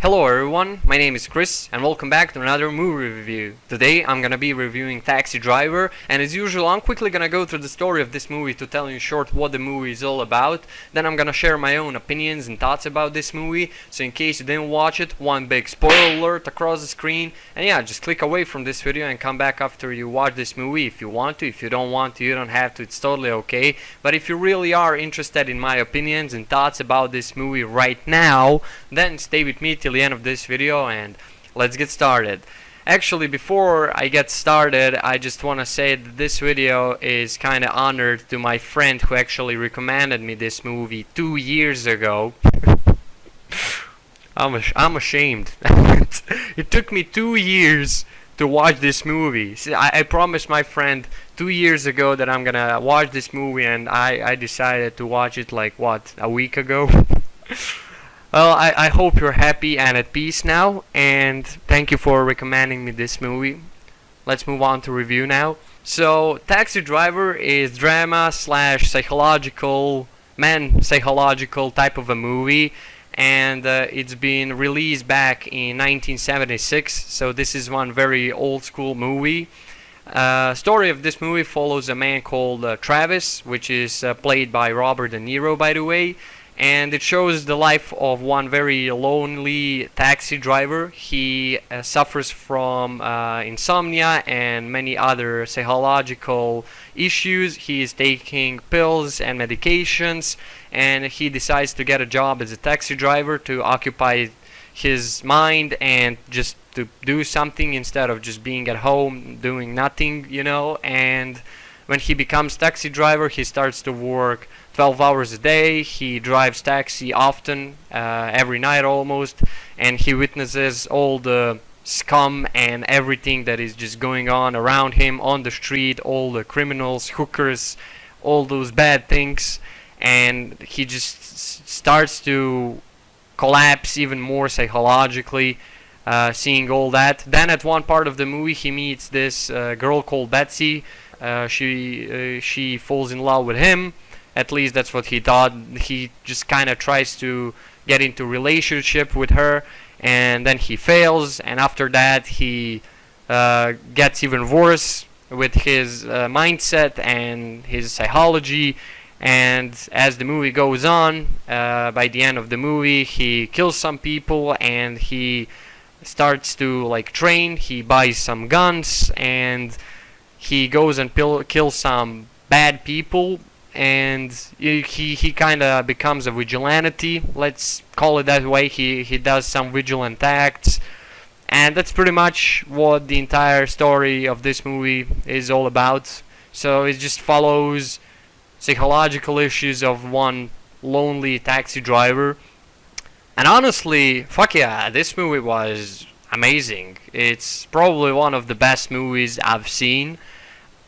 Hello everyone, my name is Chris and welcome back to another movie review. Today I'm gonna be reviewing Taxi Driver, and as usual I'm quickly gonna go through the story of this movie to tell you in short what the movie is all about. Then I'm gonna share my own opinions and thoughts about this movie, so in case you didn't watch it, one big spoiler alert across the screen. And yeah, just click away from this video and come back after you watch this movie if you want to. If you don't want to, you don't have to, it's totally okay. But if you really are interested in my opinions and thoughts about this movie right now, then stay with me till the end of this video and let's get started. Actually, before I get started, I just want to say that this video is kind of honored to my friend who actually recommended me this movie 2 years ago. I'm ashamed. It took me 2 years to watch this movie. See, I promised my friend 2 years ago that I'm gonna watch this movie, and I decided to watch it like what, a week ago. Well, I hope you're happy and at peace now, and thank you for recommending me this movie. Let's move on to review now. So, Taxi Driver is drama slash psychological type of a movie, and it's been released back in 1976, so this is one very old school movie. Story of this movie follows a man called Travis, which is played by Robert De Niro, by the way. And it shows the life of one very lonely taxi driver. He suffers from insomnia and many other psychological issues. He is taking pills and medications, and he decides to get a job as a taxi driver to occupy his mind and just to do something instead of just being at home doing nothing, you know. And when he becomes taxi driver, he starts to work 12 hours a day. He drives taxi often, every night almost, and he witnesses all the scum and everything that is just going on around him on the street, all the criminals, hookers, all those bad things, and he just starts to collapse even more psychologically, seeing all that. Then at one part of the movie he meets this girl called Betsy. She falls in love with him. At least that's what he thought. He just kind of tries to get into relationship with her, and then he fails, and after that he gets even worse with his mindset and his psychology. And as the movie goes on, by the end of the movie he kills some people, and he starts to like train. He buys some guns and he goes and kills some bad people, and he kind of becomes a vigilante, let's call it that way. He does some vigilant acts, and that's pretty much what the entire story of this movie is all about. So it just follows psychological issues of one lonely taxi driver. And honestly, fuck yeah, this movie was amazing. It's probably one of the best movies I've seen.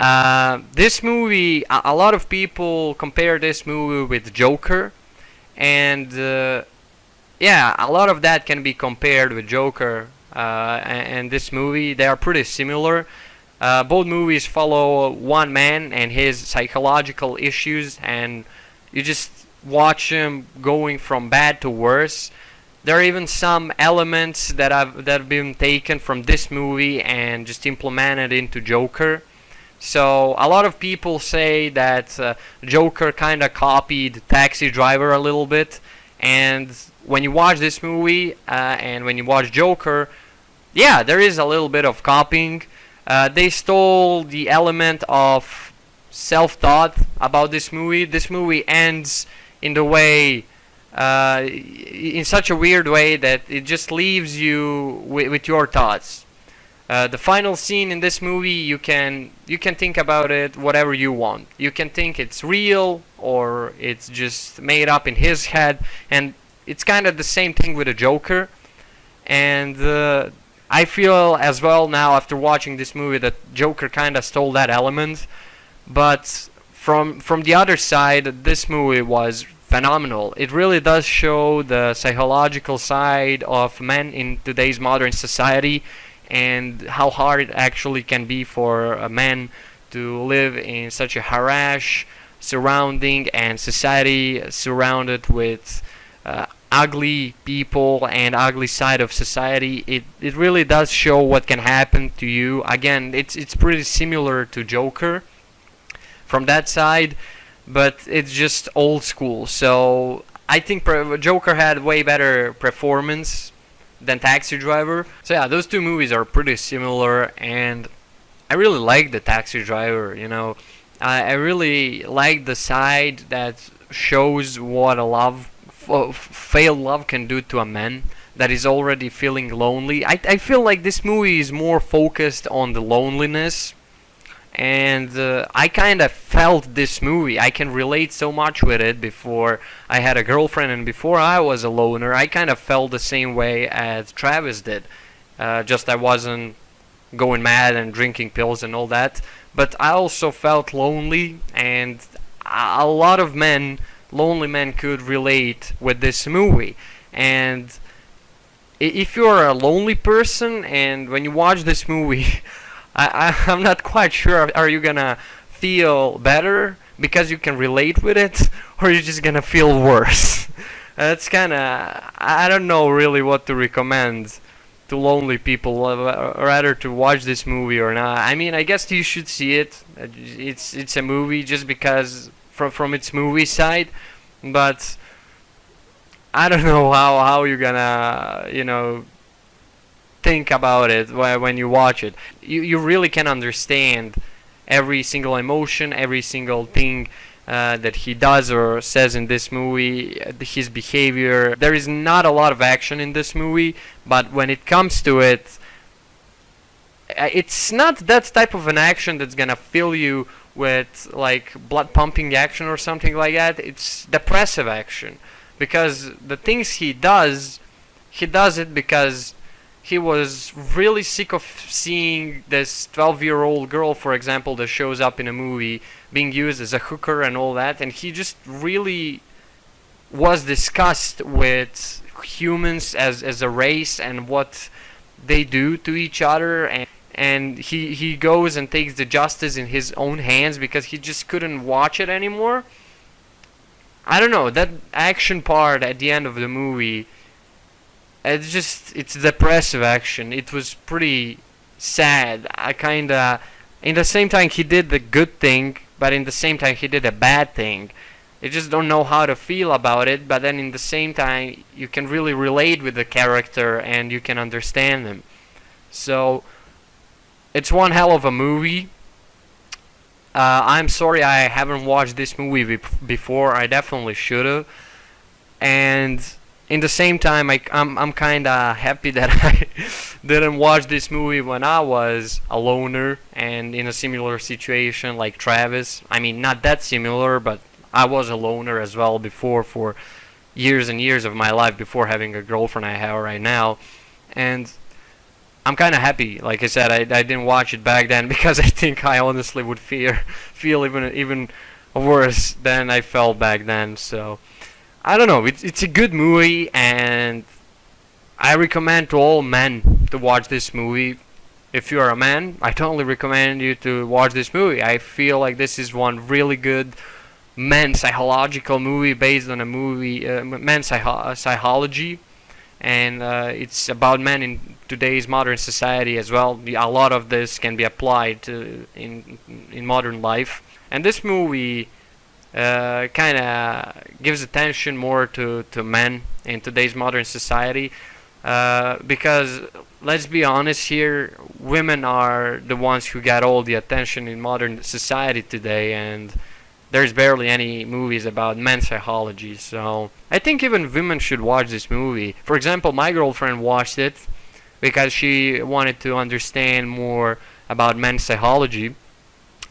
This movie, a lot of people compare this movie with Joker, and yeah, a lot of that can be compared with Joker and this movie. They are pretty similar. Both movies follow one man and his psychological issues, and you just watch him going from bad to worse. There are even some elements that have been taken from this movie and just implemented into Joker. So a lot of people say that Joker kind of copied Taxi Driver a little bit, and when you watch this movie and when you watch Joker, yeah, there is a little bit of copying. They stole the element of self-thought about this movie. This movie ends in the way, in such a weird way that it just leaves you with your thoughts. The final scene in this movie, you can think about it whatever you want. You can think it's real or it's just made up in his head, and it's kind of the same thing with the Joker. And I feel as well now after watching this movie that Joker kind of stole that element. But from the other side, this movie was phenomenal. It really does show the psychological side of men in today's modern society, and how hard it actually can be for a man to live in such a harsh surrounding and society surrounded with ugly people and ugly side of society, it really does show what can happen to you. Again, it's pretty similar to Joker from that side, but it's just old school. So I think Joker had way better performance than Taxi Driver. So yeah, those two movies are pretty similar, and I really like the Taxi Driver. I really like the side that shows what a failed love can do to a man that is already feeling lonely. I feel like this movie is more focused on the loneliness, and I kind of felt this movie. I can relate so much with it. Before I had a girlfriend and before I was a loner, I kind of felt the same way as Travis did. Just I wasn't going mad and drinking pills and all that, but I also felt lonely, and a lot of lonely men could relate with this movie. And if you're a lonely person and when you watch this movie, I'm not quite sure, are you gonna feel better because you can relate with it, or you're just gonna feel worse? That's kinda, I don't know really what to recommend to lonely people, rather to watch this movie or not. I mean, I guess you should see it. It's a movie just because from its movie side, but I don't know how you're gonna think about it when you watch it. You really can understand every single emotion, every single thing that he does or says in this movie, his behavior. There is not a lot of action in this movie, but when it comes to it, it's not that type of an action that's gonna fill you with like blood pumping action or something like that. It's depressive action, because the things he does it because he was really sick of seeing this 12-year-old girl, for example, that shows up in a movie being used as a hooker and all that, and he just really was disgusted with humans as a race and what they do to each other, and he goes and takes the justice in his own hands because he just couldn't watch it anymore. I don't know, that action part at the end of the movie, it's depressive action. It was pretty sad. In the same time he did the good thing, but in the same time he did a bad thing. You just don't know how to feel about it, but then in the same time you can really relate with the character and you can understand them. So it's one hell of a movie. I'm sorry I haven't watched this movie before. I definitely should have. And in the same time, I'm kind of happy that I didn't watch this movie when I was a loner and in a similar situation like Travis. I mean, not that similar, but I was a loner as well before, for years and years of my life before having a girlfriend I have right now. And I'm kind of happy. Like I said, I didn't watch it back then because I think I honestly would feel even worse than I felt back then. So I don't know. It's a good movie, and I recommend to all men to watch this movie. If you are a man, I totally recommend you to watch this movie. I feel like this is one really good men psychological movie based on a movie, men psychology, and it's about men in today's modern society as well. A lot of this can be applied to in modern life, and this movie kind of gives attention more to men in today's modern society, because let's be honest here, women are the ones who got all the attention in modern society today, and there's barely any movies about men's psychology. So I think even women should watch this movie. For example, my girlfriend watched it because she wanted to understand more about men's psychology,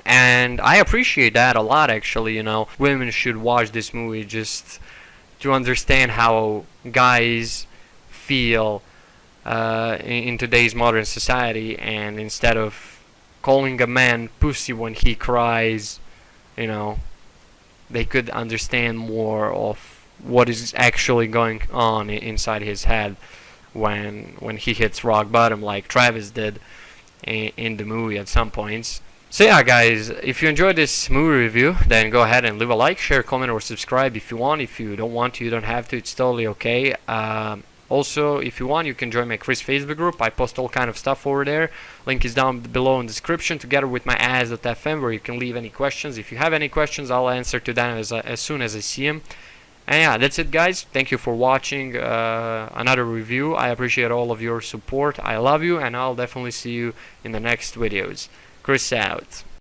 and I appreciate that a lot, actually. Women should watch this movie just to understand how guys feel in today's modern society, and instead of calling a man pussy when he cries, they could understand more of what is actually going on inside his head when he hits rock bottom, like Travis did in the movie at some points. So yeah, guys, if you enjoyed this movie review, then go ahead and leave a like, share, comment, or subscribe if you want. If you don't want to, you don't have to. It's totally okay. Also, if you want, you can join my Chris Facebook group. I post all kind of stuff over there. Link is down below in the description, together with my ads.fm, where you can leave any questions. If you have any questions, I'll answer to them as soon as I see them. And yeah, that's it, guys. Thank you for watching another review. I appreciate all of your support. I love you, and I'll definitely see you in the next videos. Chris out.